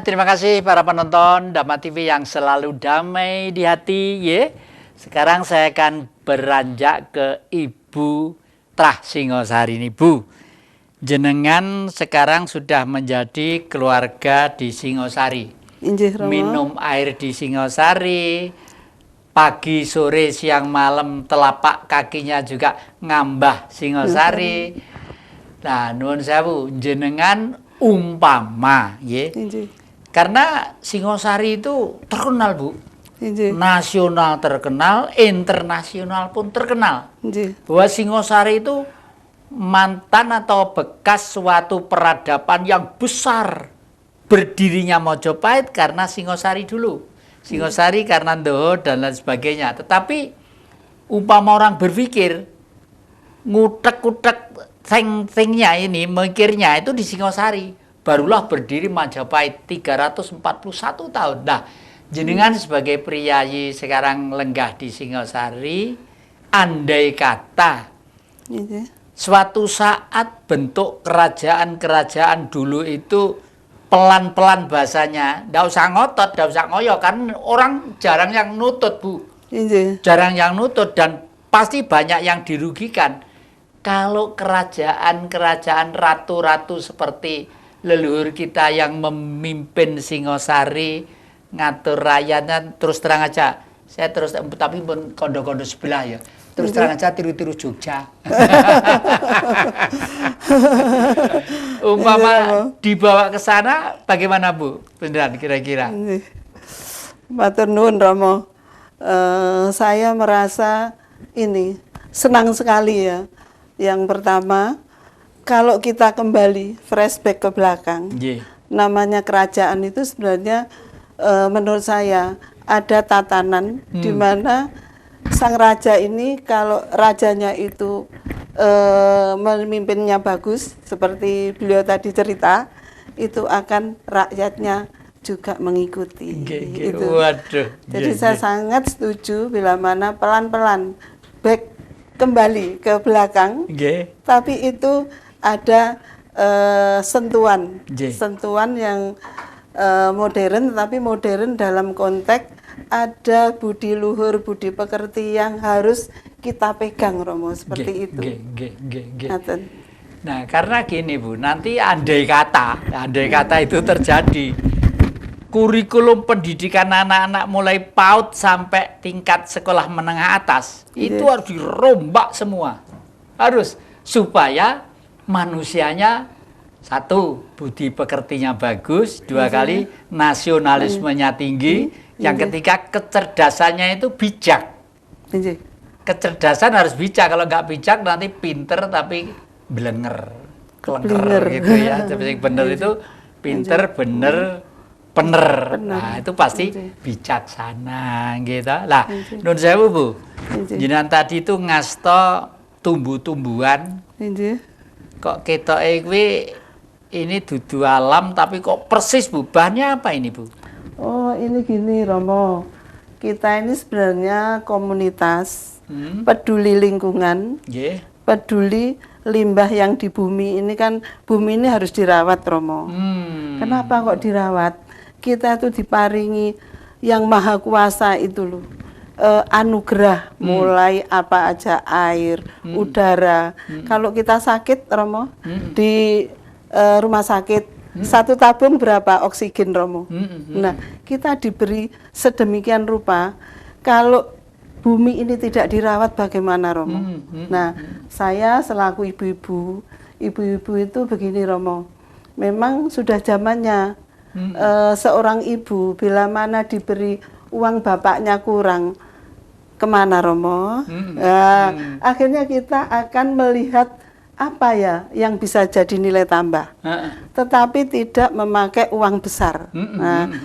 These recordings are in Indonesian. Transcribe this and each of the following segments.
terima kasih para penonton Dhamma TV yang selalu damai di hati. Sekarang saya akan beranjak ke Ibu Trah Singosari ini, Bu. Jenengan sekarang sudah menjadi keluarga di Singosari. Minum air di Singosari, pagi, sore, siang, malam, telapak kakinya juga ngambah Singosari. Nah, nuwun sewu, jenengan umpama, karena Singosari itu terkenal, Bu. Nasional terkenal, internasional pun terkenal. Bahwa Singosari itu mantan atau bekas suatu peradaban yang besar. Berdirinya Mojopahit karena Singosari dulu. Singosari karena Ndoho dan lain sebagainya. Tetapi umpama orang berpikir, ngutek-ngutek think-thinknya ini, mikirnya itu di Singosari. Barulah berdiri Majapahit 341 tahun. Nah, jenengan sebagai priyayi sekarang lenggah di Singosari, andai kata suatu saat bentuk kerajaan-kerajaan dulu itu pelan-pelan bahasanya, ndak usah ngotot, ndak usah ngoyo, kan orang jarang yang nutut, Bu. Jarang yang nutut dan pasti banyak yang dirugikan. Kalau kerajaan-kerajaan ratu-ratu seperti leluhur kita yang memimpin Singosari, ngatur rakyatnya, terus terang aja, saya terus, tapi pun kondo-kondo sebelah ya, terus terang aja tiru-tiru Jogja. Umpama dibawa ke sana, bagaimana, Bu? Beneran kira-kira? Matur nuwun, Romo. Saya merasa ini senang sekali ya. Yang pertama, kalau kita kembali flashback ke belakang, namanya kerajaan itu sebenarnya menurut saya ada tatanan di mana sang raja ini, kalau rajanya itu memimpinnya bagus, seperti beliau tadi cerita, itu akan rakyatnya juga mengikuti. Gitu. Waduh. Jadi saya sangat setuju bila mana pelan-pelan back kembali ke belakang, tapi itu ada sentuhan yang modern, tapi modern dalam konteks ada budi luhur, budi pekerti yang harus kita pegang, Romo, seperti itu. Nah, karena gini, Bu, nanti andai kata itu terjadi, kurikulum pendidikan anak-anak mulai PAUD sampai tingkat sekolah menengah atas itu harus dirombak semua. Harus, supaya manusianya satu, budi pekertinya bagus, dua kali nasionalismenya tinggi, yang ketiga kecerdasannya itu bijak. Kecerdasan harus bijak, kalau nggak bijak nanti pinter tapi blenger, kelenger gitu ya. Tapi bener itu pinter, bener, Nah, itu pasti bijaksana gitu. Lah, nun sewu, Bu. Jenengan tadi itu ngasto tumbuh-tumbuhan. Kok ketoke kuwi ini dudu alam tapi kok persis, Bu. Bahannya apa ini, Bu? Oh, ini gini, Romo. Kita ini sebenarnya komunitas peduli lingkungan. Peduli limbah yang di bumi ini, kan bumi ini harus dirawat, Romo. Kenapa kok dirawat? Kita tuh diparingi yang maha kuasa itu loh, anugerah, mulai apa aja, air, udara. Kalau kita sakit, Romo, di rumah sakit, satu tabung berapa oksigen, Romo? Nah, kita diberi sedemikian rupa. Kalau bumi ini tidak dirawat, bagaimana, Romo? Nah, saya selaku ibu-ibu itu begini, Romo. Memang sudah zamannya seorang ibu bila mana diberi uang bapaknya kurang, kemana, Romo? Akhirnya kita akan melihat apa ya yang bisa jadi nilai tambah, tetapi tidak memakai uang besar,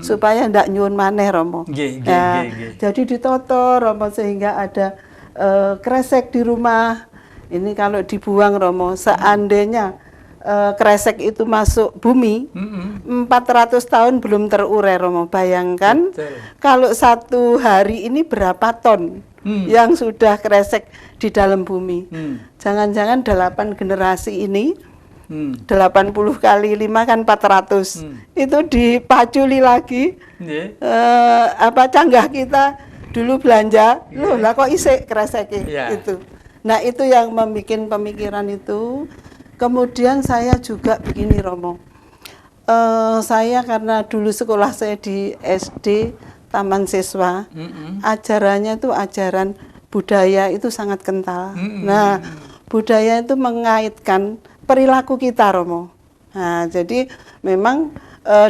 supaya ndak nyuwun maneh, Romo. Jadi ditoto, Romo, sehingga ada kresek di rumah. Ini kalau dibuang, Romo, seandainya kresek itu masuk bumi, 400 tahun belum terurai, Romo. Bayangkan kalau satu hari ini berapa ton yang sudah kresek di dalam bumi. Jangan-jangan 8 generasi ini 80 kali 5 kan 400. Itu dipaculi lagi. Canggah kita dulu belanja, loh lah kok isik kreseke itu. Nah, itu yang membuat pemikiran itu. Kemudian saya juga begini Romo. Saya karena dulu sekolah saya di SD Taman Siswa, ajarannya itu ajaran budaya itu sangat kental. Nah, budaya itu mengaitkan perilaku kita Romo. Nah, jadi memang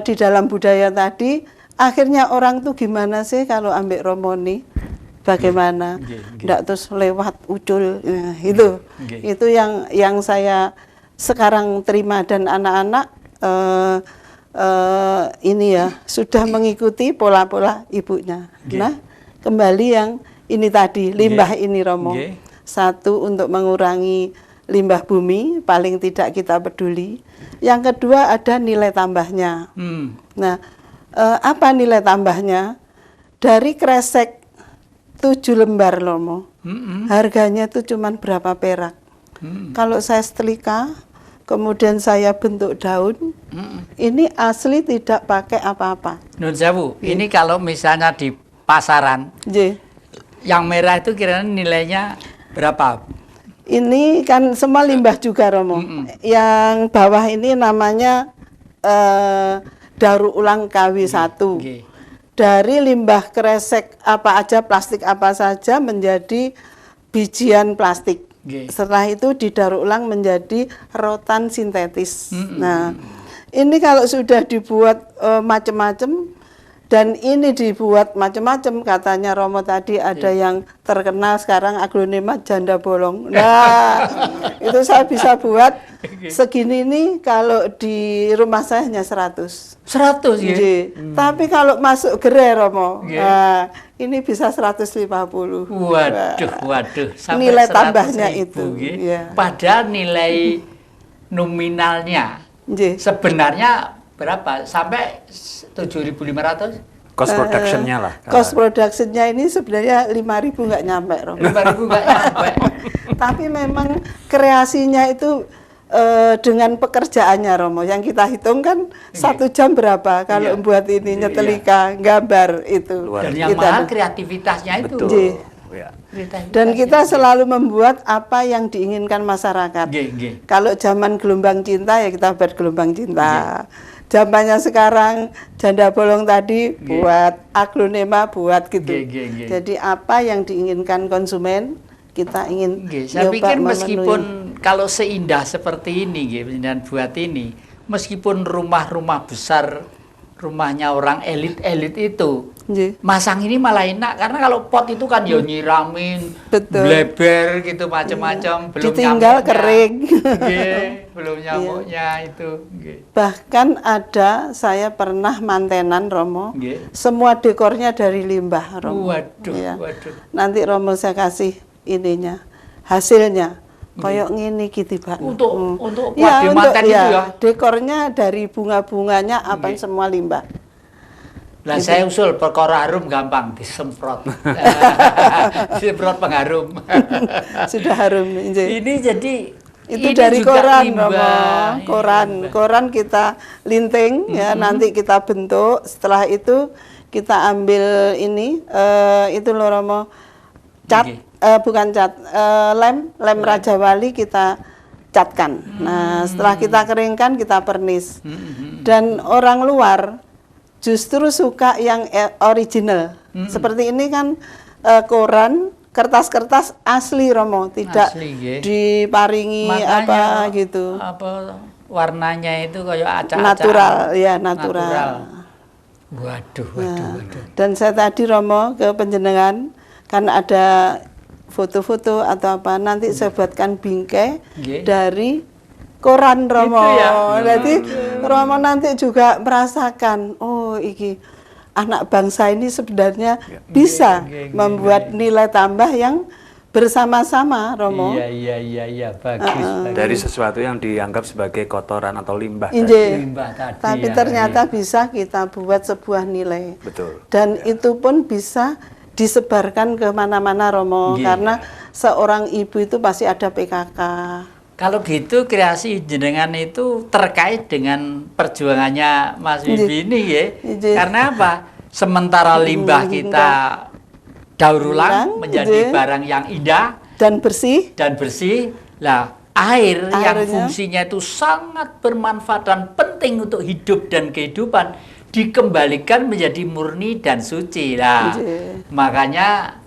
di dalam budaya tadi akhirnya orang tuh gimana sih kalau ambek Romo nih? Bagaimana? Nggak terus lewat ucul. Itu yang saya sekarang terima, dan anak-anak ini ya sudah mengikuti pola-pola ibunya. Nah, kembali yang ini tadi limbah ini Romo. Satu, untuk mengurangi limbah bumi, paling tidak kita peduli. Yang kedua, ada nilai tambahnya. Nah, apa nilai tambahnya? Dari kresek 7 lembar Romo, harganya itu cuma berapa perak. Kalau saya setrika, kemudian saya bentuk daun, ini asli tidak pakai apa-apa. Nun sewu, ini kalau misalnya di pasaran, yang merah itu kira-kira nilainya berapa? Ini kan semua limbah juga Romo. Yang bawah ini namanya daur ulang KW1. Dari limbah kresek apa aja, plastik apa saja menjadi bijian plastik. Setelah itu didaur ulang menjadi rotan sintetis. Nah, ini kalau sudah dibuat macam-macam, dan ini dibuat macam-macam, katanya Romo tadi ada yang terkenal sekarang aglonema janda bolong. Nah, itu saya bisa buat segini ini kalau di rumah saya hanya 100. 100 ya? Tapi kalau masuk gerai Romo, nah, ini bisa 150. Waduh. Sampai Nilai tambahnya itu. Padahal nilai nominalnya sebenarnya berapa? Sampai 7.500? Cost productionnya lah. Cost productionnya ini sebenarnya 5.000 nggak nyampe Romo. 5.000 nggak nyampe. Tapi memang kreasinya itu dengan pekerjaannya Romo, yang kita hitung kan 1 jam berapa kalau buat ini nyetelika, gambar itu. Dan yang mahal kreativitasnya itu. Dan kita selalu membuat apa yang diinginkan masyarakat. Kalau zaman gelombang cinta ya kita buat gelombang cinta. Zamannya sekarang janda bolong tadi buat aglonema buat gitu. Jadi apa yang diinginkan konsumen kita ingin. Saya pikir meskipun kalau seindah seperti ini, dan buat ini, meskipun rumah-rumah besar, rumahnya orang elit-elit itu, masang ini malah enak, karena kalau pot itu kan ya nyiramin, bleber gitu macam-macam, belum ditinggal nyamuknya, kering, belum nyamuknya itu. Bahkan ada, saya pernah mantenan Romo, semua dekornya dari limbah Romo. Waduh. Nanti Romo saya kasih ininya, hasilnya. Koyok ngini gitu Pak. Untuk manten itu ya. Dekornya dari bunga-bunganya apa semua limbah. Lah saya usul perkara harum gampang disemprot. Disemprot pengharum. Sudah harum. Ini jadi itu dari koran Romo. Koran kita linting ya, nanti kita bentuk. Setelah itu kita ambil ini itu loh Romo, cat. Bukan cat, lem Raja Wali kita catkan. Nah, setelah kita keringkan kita pernis. Dan orang luar justru suka yang original. Seperti ini kan kertas kertas asli Romo, tidak diparingi apa gitu. Apa warnanya itu kayak acak-acak. Natural. Waduh. Dan saya tadi Romo ke penjenengan kan ada foto-foto atau apa, nanti saya buatkan bingkai dari koran Romo. Jadi Romo nanti juga merasakan, oh iki anak bangsa ini sebenarnya bisa membuat nilai tambah yang bersama-sama Romo. Iya, bagus. Dari sesuatu yang dianggap sebagai kotoran atau limbah. Limbah tadi. Tapi ternyata bisa kita buat sebuah nilai. Betul. Dan itu pun bisa disebarkan ke mana-mana Romo, karena seorang ibu itu pasti ada PKK, Kalau gitu kreasi jenengan itu terkait dengan perjuangannya Mas Bibi ini ya. Karena apa? Sementara limbah kita daur ulang menjadi barang yang indah dan bersih. Lah, air yang fungsinya itu sangat bermanfaat dan penting untuk hidup dan kehidupan dikembalikan menjadi murni dan suci. Nah, makanya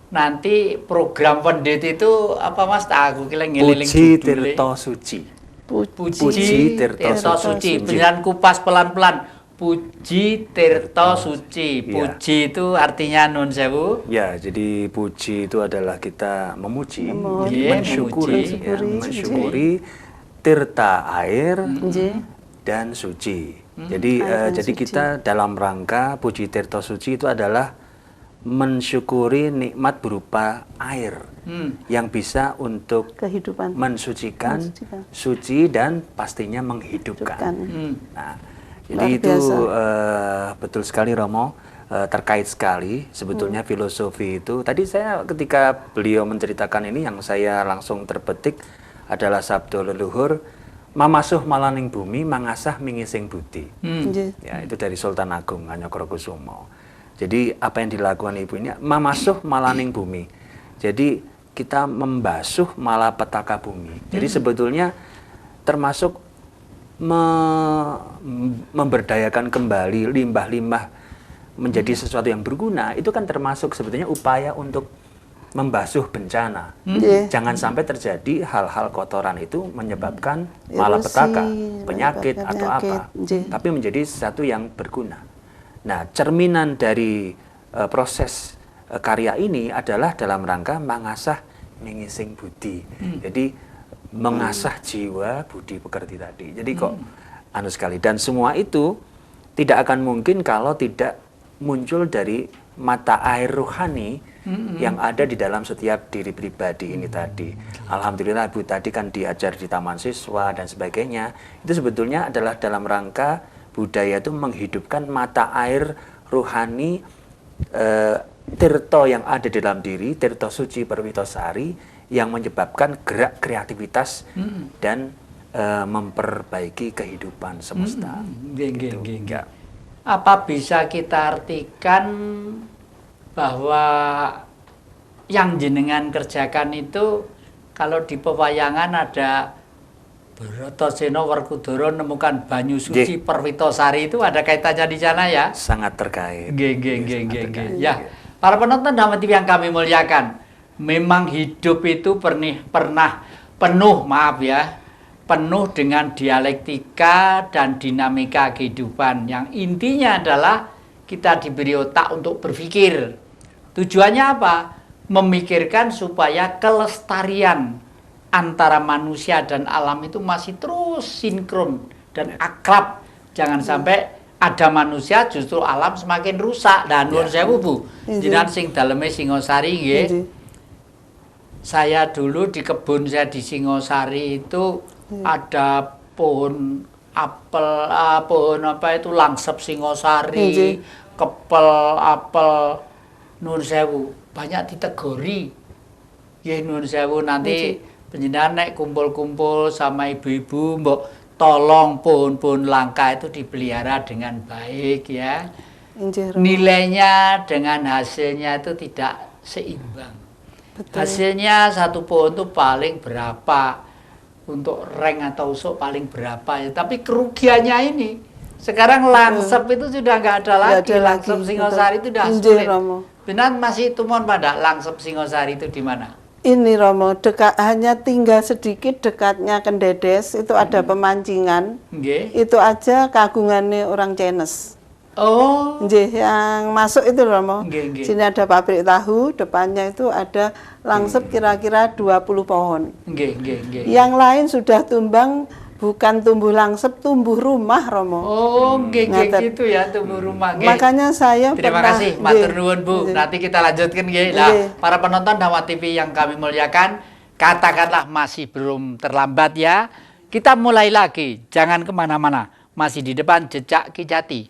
nanti program pendet itu apa Mas? Aku kira ngeling Puji Tirto Suci. Puji Tirto Suci. Beneran kupas pelan-pelan. Puji Tirto Suci. Puji itu artinya nun sewu. Ya, jadi puji itu adalah kita memuji, mensyukuri tirta air dan suci. Jadi kita dalam rangka puji Tirto Suci itu adalah mensyukuri nikmat berupa air yang bisa untuk kehidupan, mensucikan, suci dan pastinya menghidupkan. Nah, jadi itu betul sekali Romo, terkait sekali sebetulnya filosofi itu. Tadi saya ketika beliau menceritakan ini yang saya langsung terpetik adalah sabda leluhur, mamasuh malaning bumi mangasah mingising budi. Ya, itu dari Sultan Agung Hanyokrokusumo. Jadi apa yang dilakukan ibu ini mamasuh malaning bumi. Jadi kita membasuh malapetaka bumi. Jadi sebetulnya termasuk memberdayakan kembali limbah-limbah menjadi sesuatu yang berguna. Itu kan termasuk sebetulnya upaya untuk membasuh bencana. Jangan sampai terjadi hal-hal kotoran itu menyebabkan malapetaka, penyakit atau apa. Tapi menjadi sesuatu yang berguna. Nah, cerminan dari proses karya ini adalah dalam rangka mengasah mengising budi. Jadi mengasah jiwa budi pekerti tadi. Jadi kok anu sekali. Dan semua itu tidak akan mungkin kalau tidak muncul dari mata air rohani yang ada di dalam setiap diri pribadi ini tadi. Alhamdulillah Ibu tadi kan diajar di taman siswa dan sebagainya. Itu sebetulnya adalah dalam rangka budaya itu menghidupkan mata air rohani tirto yang ada di dalam diri, tirto suci perwitosari yang menyebabkan gerak kreativitas dan memperbaiki kehidupan semesta. Apa bisa kita artikan bahwa yang jenengan kerjakan itu kalau di pewayangan ada Bratasena Werkudara menemukan banyu suci Perwitosari itu ada kaitannya di sana ya? Sangat terkait. Ya, para penonton Dhamma TV yang kami muliakan, memang hidup itu pernah penuh, maaf ya, penuh dengan dialektika dan dinamika kehidupan yang intinya adalah kita diberi otak untuk berpikir. Tujuannya apa? Memikirkan supaya kelestarian antara manusia dan alam itu masih terus sinkron dan akrab. Jangan sampai ada manusia justru alam semakin rusak. Dan nuwun sewu Bu, jenengan sing daleme Singosari nggih. Saya dulu di kebun saya di Singosari itu ada pohon apel, pohon apa itu langsep Singosari, kepel apel, nuwun sewu, banyak ditegori. Nggih nuwun sewu nanti penjenengan nek kumpul-kumpul sama ibu-ibu mbok tolong pohon-pohon langka itu dipelihara dengan baik ya. Nilainya dengan hasilnya itu tidak seimbang. Hasilnya satu pohon itu paling berapa, untuk reng atau usuk paling berapa ya. Tapi kerugiannya ini sekarang langsep itu sudah nggak ada lagi. Langsep Singosari itu sudah sulit. Benar masih tumon pada langsep Singosari itu di mana? Ini Romo, hanya tinggal sedikit dekatnya Kendedes, itu ada pemancingan. Itu aja kagungannya orang Chinese. Oh. Yang masuk itu Romo. Sini ada pabrik tahu, depannya itu ada langsep kira-kira 20 pohon. Yang lain sudah tumbang, bukan tumbuh langsep, tumbuh rumah Romo. Oh, gitu ya, tumbuh rumah. Makanya saya terima kasih, matur nuwun Bu. Nanti kita lanjutkan nggih. Nah, para penonton Dhamma TV yang kami muliakan, katakanlah masih belum terlambat ya. Kita mulai lagi, jangan kemana-mana. Masih di depan Jejak Ki Jati.